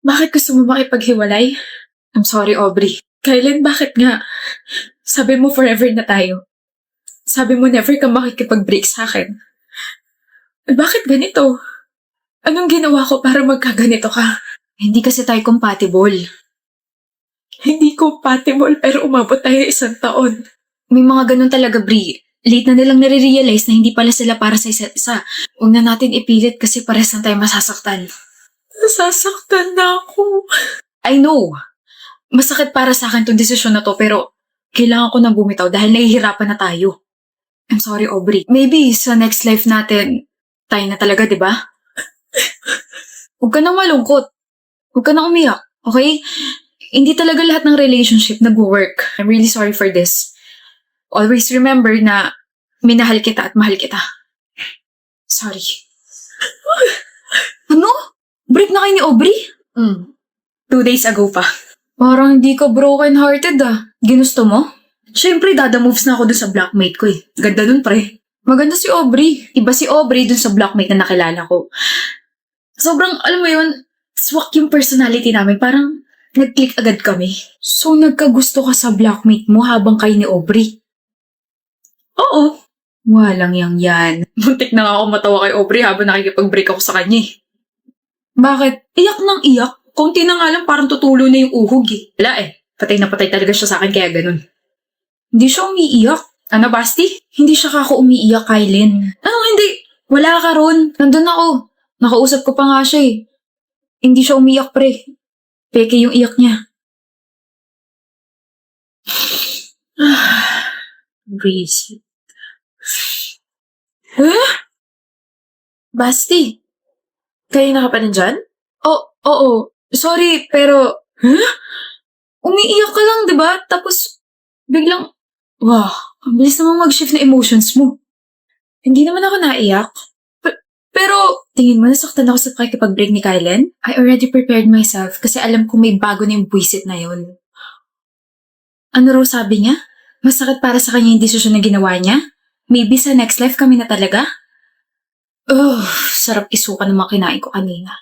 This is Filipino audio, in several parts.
Bakit gusto mo makipaghiwalay? I'm sorry, Aubrey. Kailan, bakit nga? Sabi mo forever na tayo. Sabi mo never ka makikipag-break sa akin. Bakit ganito? Anong ginawa ko para magkaganito ka? Hindi kasi tayo compatible. Hindi compatible pero umabot tayo 1 taon. May mga ganun talaga, Bri. Late na nilang nare-realize na hindi pala sila para sa isa't isa. Huwag na natin ipilit kasi pares na tayo masasaktan. Nasasaktan na ako. I know. Masakit para sa akin tong desisyon na to pero kailangan ko nang bumitaw dahil nahihirapan na tayo. I'm sorry, Aubrey. Maybe sa next life natin, tayo na talaga, di ba? Huwag ka nang malungkot. Huwag ka nang umiyak, okay? Hindi talaga lahat ng relationship nag-work. I'm really sorry for this. Always remember na minahal kita at mahal kita. Sorry. Ano? Break na kayo ni Aubrey? 2 days ago pa. Parang hindi ka broken-hearted ah. Ginusto mo? Siyempre, dada moves na ako dun sa blockmate ko eh. Ganda nun, pre. Maganda si Aubrey. Iba si Aubrey dun sa blockmate na nakilala ko. Sobrang, alam mo yun, swak yung personality namin. Parang nag-click agad kami. So, nagkagusto ka sa blockmate mo habang kayo ni Aubrey? Oo. Walang yan. Muntik na nga ako matawa kay Aubrey habang nakikipag-break ako sa kanya eh. Bakit? Iyak nang iyak. Konti na nga lang parang tutulo na yung uhog eh. Wala eh. Patay na patay talaga siya sa akin kaya ganun. Hindi siya umiiyak. Ano, Basti? Hindi siya kako umiiyak, Kylen. Ano hindi? Wala ka ron. Nandun ako. Nakausap ko pa nga siya eh. Hindi siya umiiyak, pre. Peke yung iyak niya. Breeze. Basti. Kayo na ka pa nandyan? Oo. Sorry, pero... Umiiyak ka lang, di ba? Tapos, biglang... Wow, ang bilis namang mag-shift na emotions mo. Hindi naman ako naiyak. Pero, tingin mo nasaktan ako sa pakikipag-break ni Kylen? I already prepared myself kasi alam kong may bago na yung buwisit na yun. Ano raw sabi niya? Masakit para sa kanya yung desisyon na ginawa niya? Maybe sa next life kami na talaga? Sarap isuka ng mga kinain ko kanina.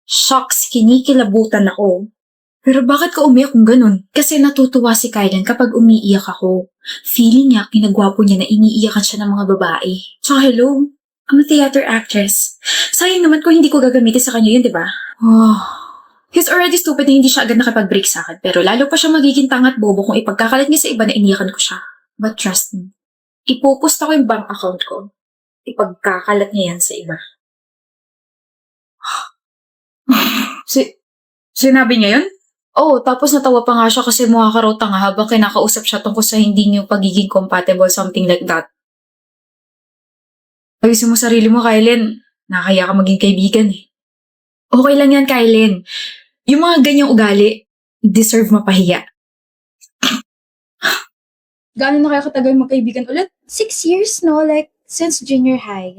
Shocks, kinikilabutan ako. Pero bakit ka umiyak kung ganun? Kasi natutuwa si Kylen kapag umiiyak ako. Feeling niya, kinagwapo niya na iniiyakan siya ng mga babae. So hello, I'm a theater actress. Sayang naman kung hindi ko gagamitin sa kanya yun, di ba? He's already stupid na hindi siya agad nakipag-break sa akin. Pero lalo pa siya magiging tangat bobo kung ipagkakalat niya sa iba na iniyakan ko siya. But trust me, ipopost ako yung bank account ko. Ipagkakalat niya yan sa iba. Sinabi niya yun? Oo, tapos natawa pa nga siya kasi mukha ka raw tanga habang kinakausap siya tungkol sa hindi niyo pagiging compatible, something like that. Ayusin mo sarili mo, Kylen. Nakakaya ka maging kaibigan eh. Okay lang yan, Kylen. Yung mga ganyang ugali, deserve mapahiya. Gaano na kaya katagal magkaibigan ulit? 6 years, no? Like, since junior high.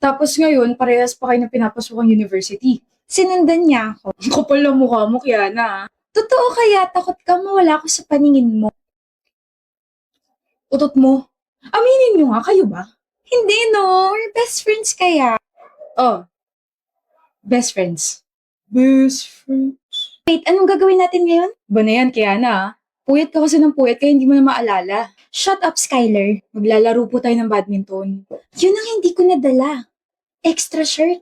Tapos ngayon, parehas pa kayo ng pinapasukang university. Sinundan niya ako. Ang kapal na mukha mo, Kiana. Totoo kaya, takot ka mawala ko sa paningin mo. Utot mo. Aminin niyo nga, kayo ba? Hindi, no? We're best friends kaya. Oh. Best friends. Best friends. Wait, anong gagawin natin ngayon? Ba na yan, Kiana? Puyat ka kasi ng puyat kaya hindi mo na maalala. Shut up, Skylar. Maglalaro po tayo ng badminton. Yun ang hindi ko nadala. Extra shirt.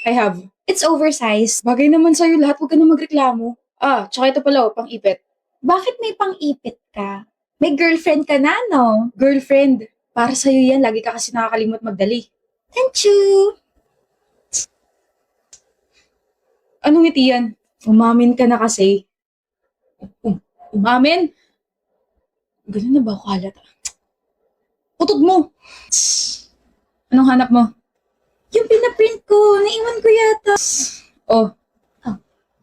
I have. It's oversized. Bagay naman sa'yo lahat, huwag ka na magreklamo. Tsaka ito pala, pang-ipit. Bakit may pang-ipit ka? May girlfriend ka na, no? Girlfriend. Para sa'yo yan, lagi ka kasi nakakalimot magdali. Thank you. Anong ngiti yan? Umamin ka na kasi. Umamin? Ganun na ba ako halata? Utod mo! Anong hanap mo? Yung pinaprint ko, naiwan ko yata.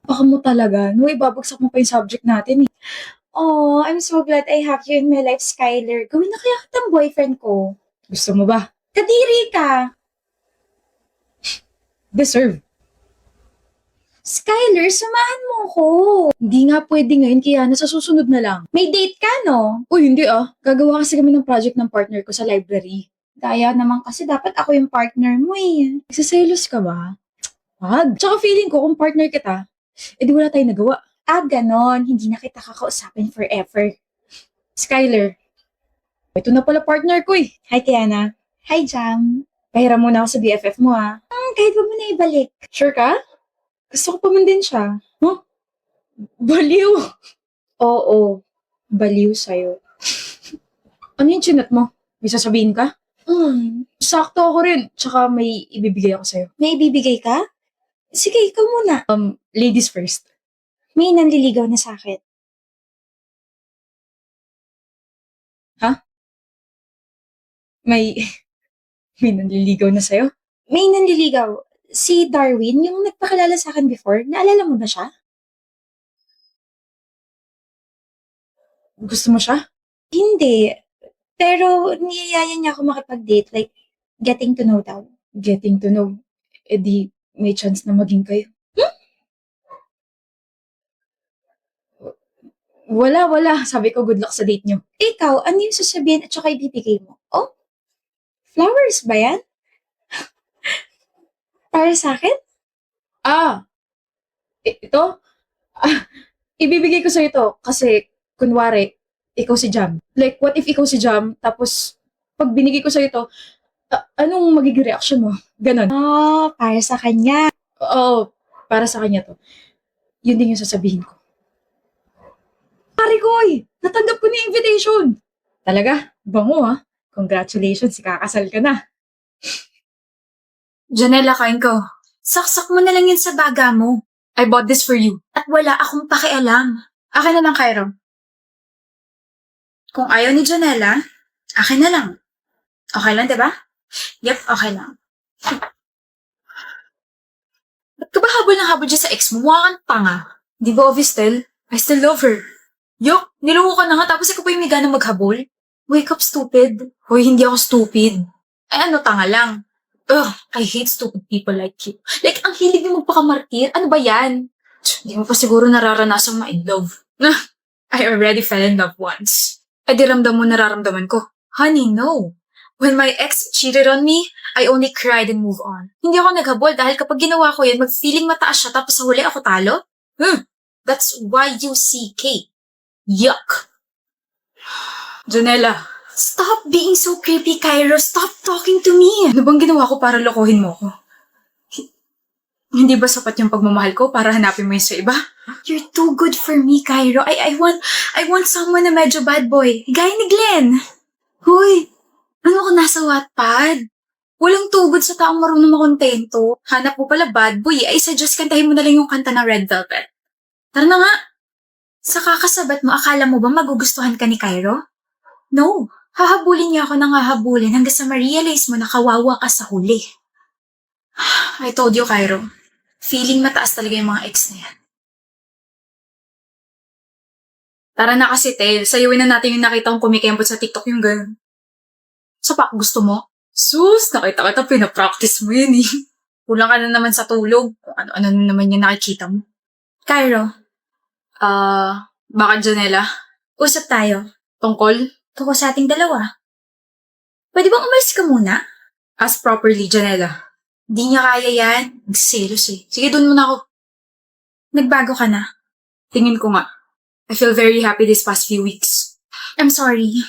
Baka mo talaga. No, ibabagsak mo pa yung subject natin eh. Oh, I'm so glad I have you in my life, Skylar. Gawin na kaya kitang boyfriend ko. Gusto mo ba? Kadiri ka. Deserve. Skylar, samahan mo ko. Hindi nga pwede ngayon, kaya nasa susunod na lang. May date ka, no? Uy, hindi ah. Gagawa kasi kami ng project ng partner ko sa library. Kaya naman kasi dapat ako yung partner mo eh. Nagsiselos ka ba? Wag. Tsaka feeling ko, kung partner kita, edi wala tayong nagawa. Ganon. Hindi na kita kakausapin forever. Skyler, ito na pala partner ko eh. Hi, Tiana. Hi, Jam. Pahiram muna ako sa BFF mo ah. Kahit wag mo na ibalik. Sure ka? Gusto ko pa man din siya. Huh? Baliw! Oo, baliw sa'yo. Ano yung chinat mo? May sasabihin ka? Sakto ako rin. Tsaka may ibibigay ako sa'yo. May ibibigay ka? Sige, ikaw muna. Ladies first. May nanliligaw na sa akin. May, may nanliligaw na sa'yo? May nanliligaw. Si Darwin, yung nagpakilala sa akin before. Naalala mo ba siya? Gusto mo siya? Hindi. Pero niyayaya niya ako makipag-date. Like, getting to know daw. Getting to know. Eh di, may chance na maging kayo. Wala. Sabi ko, good luck sa date nyo. Ikaw, ano yung sasabihin at saka ibibigay mo? Oh? Flowers ba yan? Para sa akin? Ito? Ibibigay ko sa'yo ito kasi, kunwari, ikaw si Jam. Like, what if ikaw si Jam, tapos, pag binigay ko sa'yo ito, anong magiging reaction mo? Ganon. Oh, para sa kanya. Oo, para sa kanya to. Yun din yung sasabihin ko. Pare koy! Natanggap ko na yung invitation! Talaga? Bango ha? Congratulations, kakasal ka na. Janela, kain ko. Saksak mo na lang yun sa baga mo. I bought this for you. At wala akong pakialam. Akin na lang, Cairo. Kung ayaw ni Janela, akin na lang. Okay lang, diba? Yep, okay lang. Ba't ka ba habol ng habol dyan sa ex mo? Mukha kang tanga. Di ba obvious, Tel? I still love her. Yok, niloko ka na nga tapos ikaw pa yung may ganang maghabol? Wake up, stupid. Hoy, hindi ako stupid. Ay, ano, tanga lang. Ugh, I hate stupid people like you. Like, ang hilig mo magpakamartir. Ano ba yan? Hindi mo pa siguro nararanasang ma-in love. I already fell in love once. Ay, di ramdam mo nararamdaman ko. Honey, no. When my ex cheated on me, I only cried and moved on. Hindi ako naghabol dahil kapag ginawa ko yun, mag-feeling mataas siya tapos sa huli ako talo. That's Y-U-C-K. Yuck. Janela. Stop being so creepy, Cairo. Stop talking to me. Ano bang ginawa ko para lokohin mo ko? Hindi ba sapat yung pagmamahal ko para hanapin mo yun sa iba? You're too good for me, Cairo. I want someone na medyo bad boy. Gaya ni Glenn. Hoy, ano ka nasa Wattpad? Walang tugod sa taong marunong makontento. Hanap mo pala bad boy. Ay, suggest kantahin mo na lang yung kanta ng Red Velvet. Tara na nga. Sa kakasabat mo, akala mo ba magugustuhan ka ni Cairo? No. Hahabulin niya ako ng hahabulin hanggang sa ma-realize mo na kawawa ka sa huli. I told you, Cairo. Feeling mataas talaga yung mga ex na yan. Tara na kasi, Tel. Sayawin na natin yung nakita kong kumikembot sa TikTok yung girl. Sapak, gusto mo? Sus, nakita kita, pinapractice mo yun eh. Kulang ka na naman sa tulog. Kung ano-ano na naman yung nakikita mo. Cairo, Baka Janela? usap tayo. Tungkol? Tungkol sa ating dalawa. Pwede bang umalis ka muna? As properly, Janela. Di niya kaya yan. Nagsiselos eh. Sige, dun muna ako. Nagbago ka na. Tingin ko nga. I feel very happy this past few weeks. I'm sorry.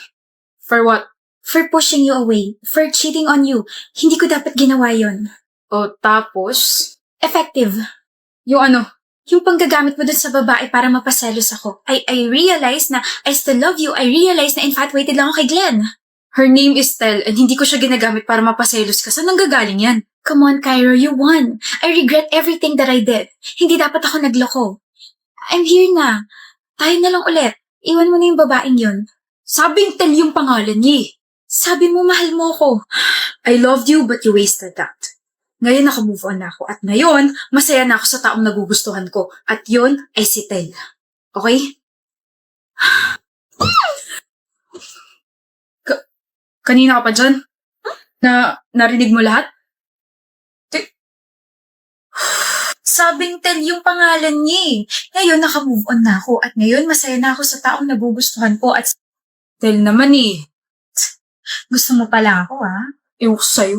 For what? For pushing you away. For cheating on you. Hindi ko dapat ginawa yon. O tapos? Effective. Yung ano? Yung panggagamit mo dun sa babae para mapaselos ako. I realize na I still love you. I realize na infatuated lang ako kay Glenn. Her name is Tel and hindi ko siya ginagamit para mapaselos ka. Saan nanggagaling yan? Come on, Cairo. You won. I regret everything that I did. Hindi dapat ako nagloko. I'm here na. Tayo na lang ulit. Iwan mo na yung babaeng yun. Sabing Tel yung pangalan niya eh. Sabi mo mahal mo ko. I loved you but you wasted that. Ngayon naka-move on na ako. At ngayon, masaya na ako sa taong nagugustuhan ko. At yun ay si Tel. Okay? Kanina ka pa dyan? Narinig mo lahat? Sabing Tel yung pangalan niya eh. Ngayon naka-move on na ako. At ngayon masaya na ako sa taong nagugustuhan ko. At Tel naman eh. gusto mo pala ako, ha? Ewan ko sa'yo.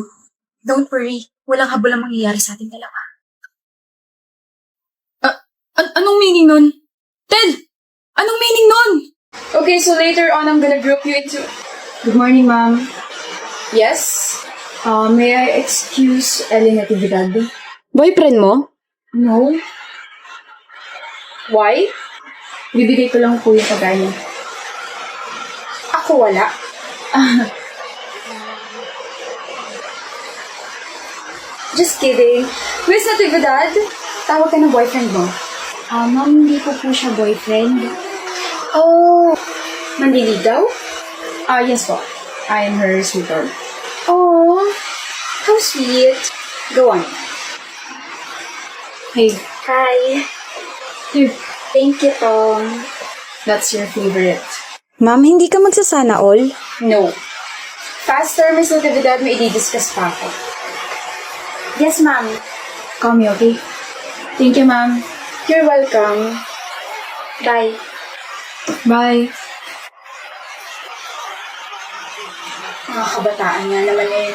Don't worry. Walang habol ang mangyayari sa ating dalawa. Anong meaning nun? Ted! Anong meaning nun? Okay, so later on, I'm gonna group you into... Good morning, ma'am. Yes? May I excuse Ellie Natividad? Boyfriend mo? No. Why? Bibigay ko lang po yung pagkain niya. Ako wala. Just kidding. Miss Natividad, tawag ka ng boyfriend mo. Ma'am, hindi po siya boyfriend. Oh, manliligaw? Yes po. I am her sweetheart. Oh, how sweet. Go on. Hey, Hi. here. Thank you, Tom. That's your favorite. Ma'am, hindi ka magsasana all? No. Faster, Miss Natividad, may i-discuss pa ako. Yes, ma'am. Call me, okay? Thank you, ma'am. You're welcome. Bye. Bye. Mga kabataan nga naman eh.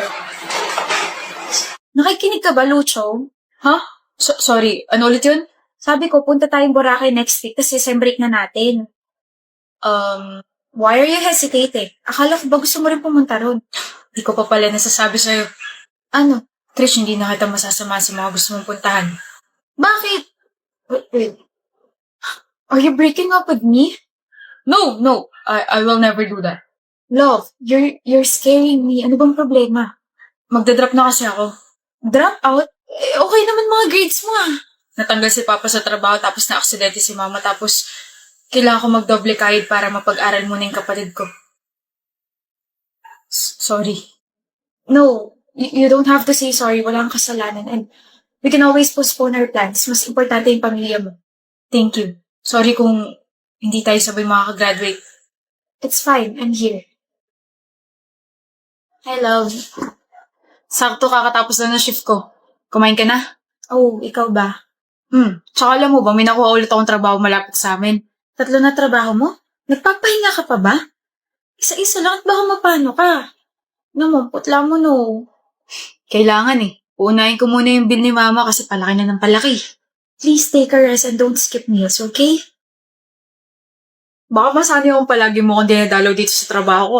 Nakikinig ka ba, Lucho? Ha? Sorry, ano ulit yun? Sabi ko, punta tayong Boracay next week kasi sem break na natin. Why are you hesitating? Akala ko ba gusto mo rin pumunta ron? Di ko pa pala nasasabi sa'yo. Ano? Trish, hindi na kita masasama sa mga gusto mong puntahan. Bakit? Wait. Are you breaking up with me? No. I will never do that. Love, you're scaring me. Ano bang problema? Magdadrop na kasi ako. Drop out? Okay naman mga grades mo ah. Natanggal si Papa sa trabaho tapos na-aksidente si Mama tapos kailangan ko magdoble kahit para mapag-aral muna yung kapatid ko. Sorry. No, you don't have to say sorry. Walang kasalanan. And we can always postpone our plans. Mas importante yung pamilya mo. Thank you. Sorry kung hindi tayo sabay makakagraduate. It's fine. I'm here. Hi, love. Sakto kakatapos na ng shift ko. Kumain ka na? Oh, ikaw ba? Tsaka alam mo ba, may nakuha ulit akong trabaho malapit sa amin. 3 na trabaho mo? Nagpapahinga ka pa ba? Isa-isa lang at baka mapano ka. Namumputla mo no. Kailangan eh. Uunahin ko muna yung bill ni Mama kasi palaki na ng palaki. Please take a rest and don't skip meals, okay? Baka masani akong palagi mo kung dinadalaw dito sa trabaho ko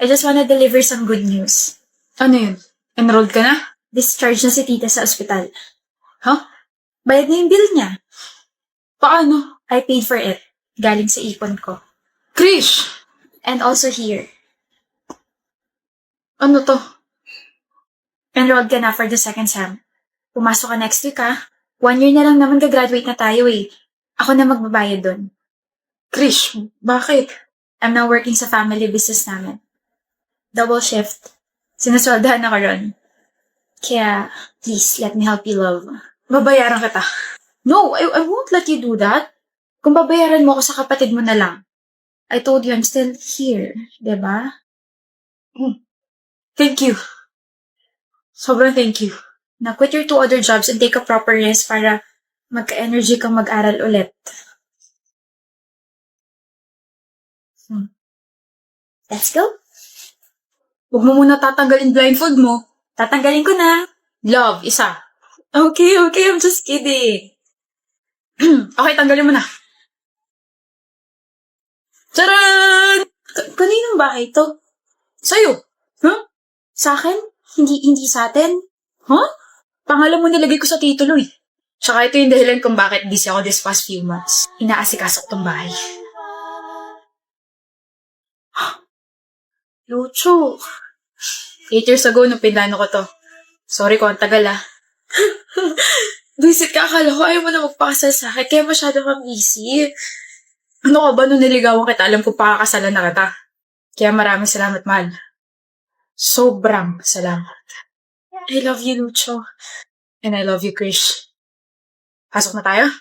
I just wanna deliver some good news. Ano yun? Enrolled ka na? Discharge na si tita sa ospital. Huh? Bayad na yung bill niya. Paano? I paid for it. Galing sa ipon ko. Krish! And also here. Ano to? Enrolled ka na for the second sem. Pumasok ka next week 1 year na lang naman gagraduate na tayo eh. Ako na magbabayad dun. Krish, bakit? I'm now working sa family business namin. Double shift. Sinasweldahan ako ron. Kaya, please, let me help you, love. Babayaran kita. No, I won't let you do that. Kung babayaran mo ako sa kapatid mo na lang. I told you I'm still here, diba? Thank you. Sobrang thank you. Now quit your 2 other jobs and take a proper rest para magka-energy kang mag-aral ulit. Let's go. Huwag mo muna tatanggalin blindfold mo. Tatanggalin ko na. Love, isa. Okay, I'm just kidding. Okay, tanggalin mo na. Charan! Kaninong bahay to? Sa'yo. Huh? Sa akin? Hindi sa atin? Huh? Pangalan mo nilagay ko sa titulo eh. Tsaka ito yung dahilan kung bakit busy ako this past few months. Inaasikaso ko tong bahay. Lucho. 8 years ago, nung pinlano ko to. Sorry kung ang tagal Visit ka, akala ko ayaw mo na magpakasal sa akin, kaya masyado kang busy. Ano ka ba nung niligawan kita, alam ko pakakasalan na kita. Kaya maraming salamat, mahal. Sobrang salamat. I love you, Lucho. And I love you, Krish. Pasok na tayo?